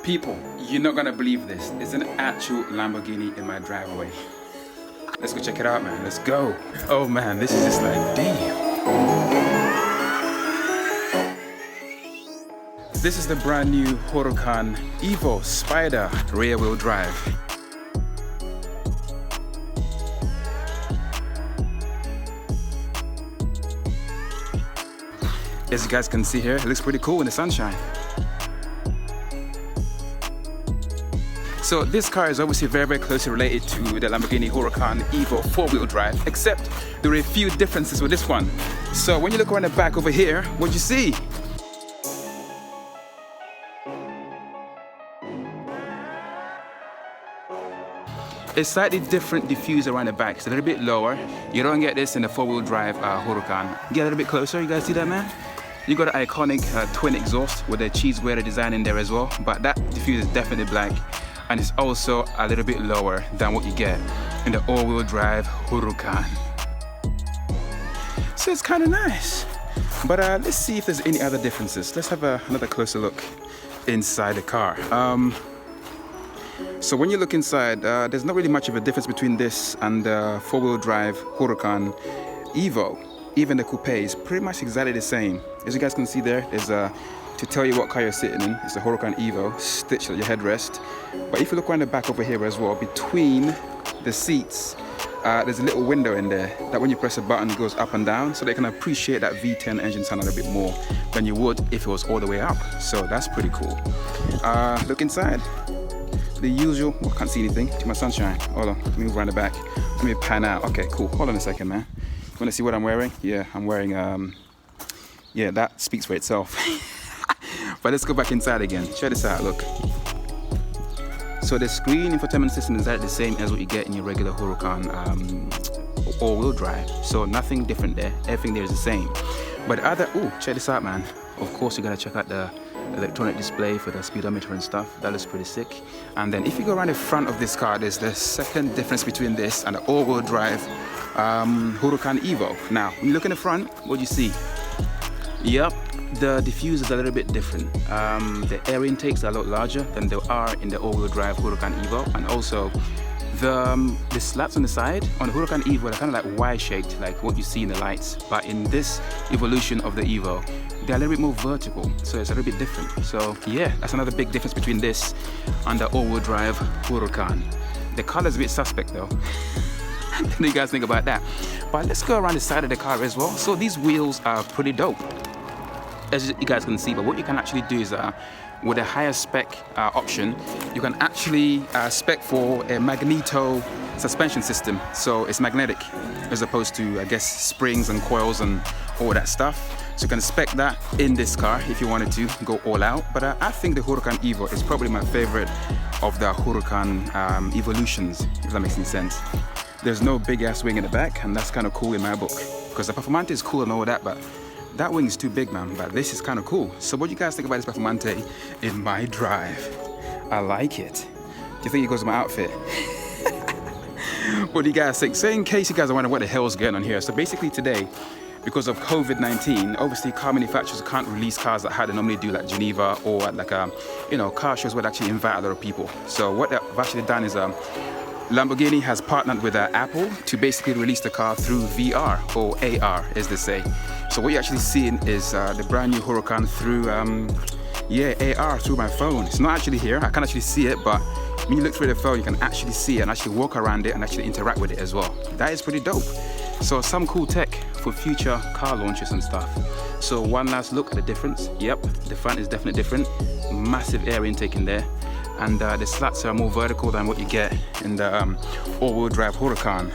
People, you're not gonna believe this. It's an actual Lamborghini in my driveway. Let's go check it out, man. Let's go. Oh man, this is just like, damn. This is the brand new Huracan Evo Spyder rear-wheel drive. As you guys can see here, it looks pretty cool in the sunshine. So this car is obviously very, very closely related to the Lamborghini Huracan Evo 4-wheel drive, except there are a few differences with this one. So when you look around the back over here, what do you see? A slightly different diffuser around the back. It's a little bit lower. You don't get this in the 4-wheel drive Huracan. Get a little bit closer, you guys see that, man? You got an iconic twin exhaust with a cheese grater design in there as well, but that diffuser is definitely black. And it's also a little bit lower than what you get in the all-wheel drive Huracan. So it's kind of nice. But let's see if there's any other differences. Let's have another closer look inside the car. So when you look inside, there's not really much of a difference between this and the 4-wheel drive Huracan Evo. Even the coupe is pretty much exactly the same. As you guys can see there, there's to tell you what car you're sitting in. It's the Huracan Evo, stitched at your headrest. But if you look around the back over here as well, between the seats, there's a little window in there that when you press a button, it goes up and down, so they can appreciate that V10 engine sound a little bit more than you would if it was all the way up. So that's pretty cool. Look inside. The usual, I can't see anything, too much sunshine. Hold on, let me move around the back. Let me pan out. Okay, cool. Hold on a second, man. You wanna see what I'm wearing? Yeah, I'm wearing, yeah, that speaks for itself. But let's go back inside again. Check this out, look. So the screen infotainment system is exactly the same as what you get in your regular Huracan all-wheel drive. So nothing different there. Everything there is the same. But check this out, man. Of course, you gotta check out the electronic display for the speedometer and stuff. That looks pretty sick. And then if you go around the front of this car, there's the second difference between this and the all-wheel drive Huracan Evo. Now, when you look in the front, what do you see? Yep, the diffuser is a little bit different. The air intakes are a lot larger than they are in the all-wheel drive Huracan Evo, and also the slats on the side on the Huracan Evo are kind of like Y-shaped, like what you see in the lights. But in this evolution of the Evo, they're a little bit more vertical, so it's a little bit different. So yeah, that's another big difference between this and the all-wheel drive Huracan. The color's a bit suspect though. What do you guys think about that? But let's go around the side of the car as well. So these wheels are pretty dope, as you guys can see. But what you can actually do is with a higher spec option, you can actually spec for a magneto suspension system. So it's magnetic as opposed to, I guess, springs and coils and all that stuff. So you can spec that in this car if you wanted to go all out. But I think the Huracan Evo is probably my favorite of the Huracan evolutions, if that makes any sense. There's no big ass wing in the back, and that's kind of cool in my book, because the Performante is cool and all that, but that wing is too big, man. But this is kind of cool. So what do you guys think about this Performante in my drive? I like it. Do you think it goes with my outfit? What do you guys think? So in case you guys are wondering what the hell's going on here, so basically today, because of COVID-19, obviously car manufacturers can't release cars at how they normally do, like Geneva or at like car shows where they actually invite a lot of people. So what they've actually done is Lamborghini has partnered with Apple to basically release the car through VR or AR, as they say. So what you're actually seeing is the brand new Huracan through AR through my phone. It's not actually here, I can't actually see it, but when you look through the phone, you can actually see it and actually walk around it and actually interact with it as well. That is pretty dope. So some cool tech for future car launches and stuff. So one last look at the difference. Yep, the front is definitely different. Massive air intake in there. And the slats are more vertical than what you get in the all-wheel drive Huracan.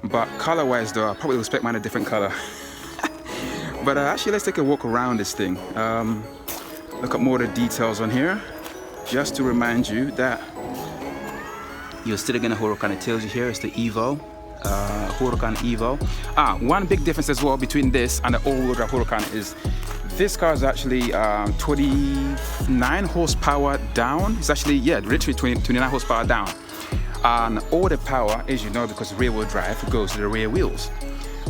But color-wise though, I probably will expect mine a different color. But actually, let's take a walk around this thing. Look at more of the details on here. Just to remind you that you're still getting a Huracan. It tells you here it's the Evo, Huracan Evo. One big difference as well between this and the all-wheel drive Huracan is this car is actually 29 horsepower down. It's actually, yeah, literally 29 horsepower down. And all the power, as you know, because rear-wheel drive goes to the rear wheels.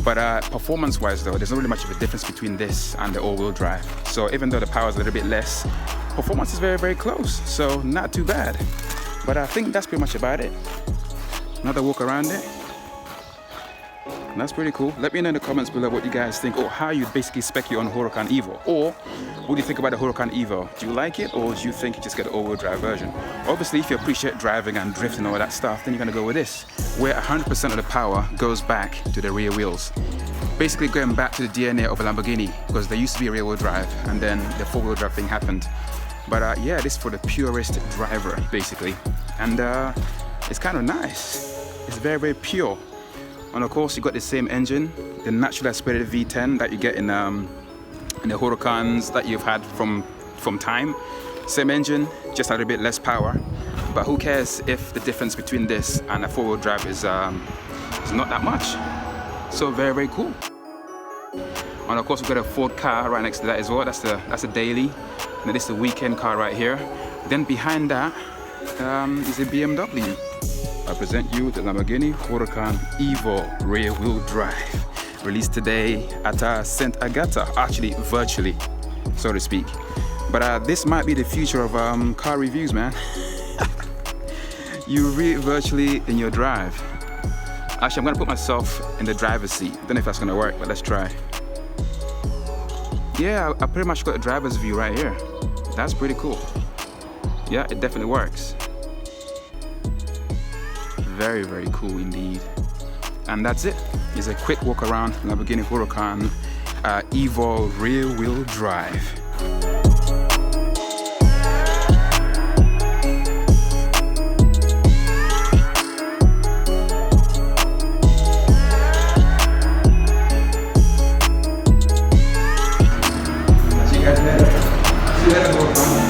But performance-wise though, there's not really much of a difference between this and the all-wheel drive. So even though the power is a little bit less, performance is very, very close, so not too bad. But I think that's pretty much about it. Another walk around it. And that's pretty cool. Let me know in the comments below what you guys think, or how you basically spec you on Huracan Evo, or what do you think about the Huracan Evo? Do you like it, or do you think you just get the all-wheel drive version? Obviously, if you appreciate driving and drifting and all that stuff, then you're gonna go with this, where 100% of the power goes back to the rear wheels. Basically going back to the DNA of a Lamborghini, because there used to be a rear-wheel drive, and then the four-wheel drive thing happened. But yeah, this is for the purest driver, basically. And it's kind of nice. It's very, very pure. And of course, you got the same engine, the naturally aspirated V10 that you get in the Huracans that you've had from time. Same engine, just a little bit less power. But who cares if the difference between this and a four-wheel drive is not that much. So very, very cool. And of course, we've got a Ford car right next to that as well. That's a daily. And this is the weekend car right here. Then behind that is a BMW. I present you the Lamborghini Huracan Evo rear-wheel drive, released today at St. Agata, actually virtually, so to speak. But this might be the future of car reviews, man. You read virtually in your drive. Actually, I'm gonna put myself in the driver's seat. Don't know if that's gonna work, but let's try. Yeah, I pretty much got a driver's view right here. That's pretty cool. Yeah, it definitely works. Very, very cool indeed. And that's it. It's a quick walk around Lamborghini Huracan Evo rear-wheel drive. See you guys later. See you later, Huracan.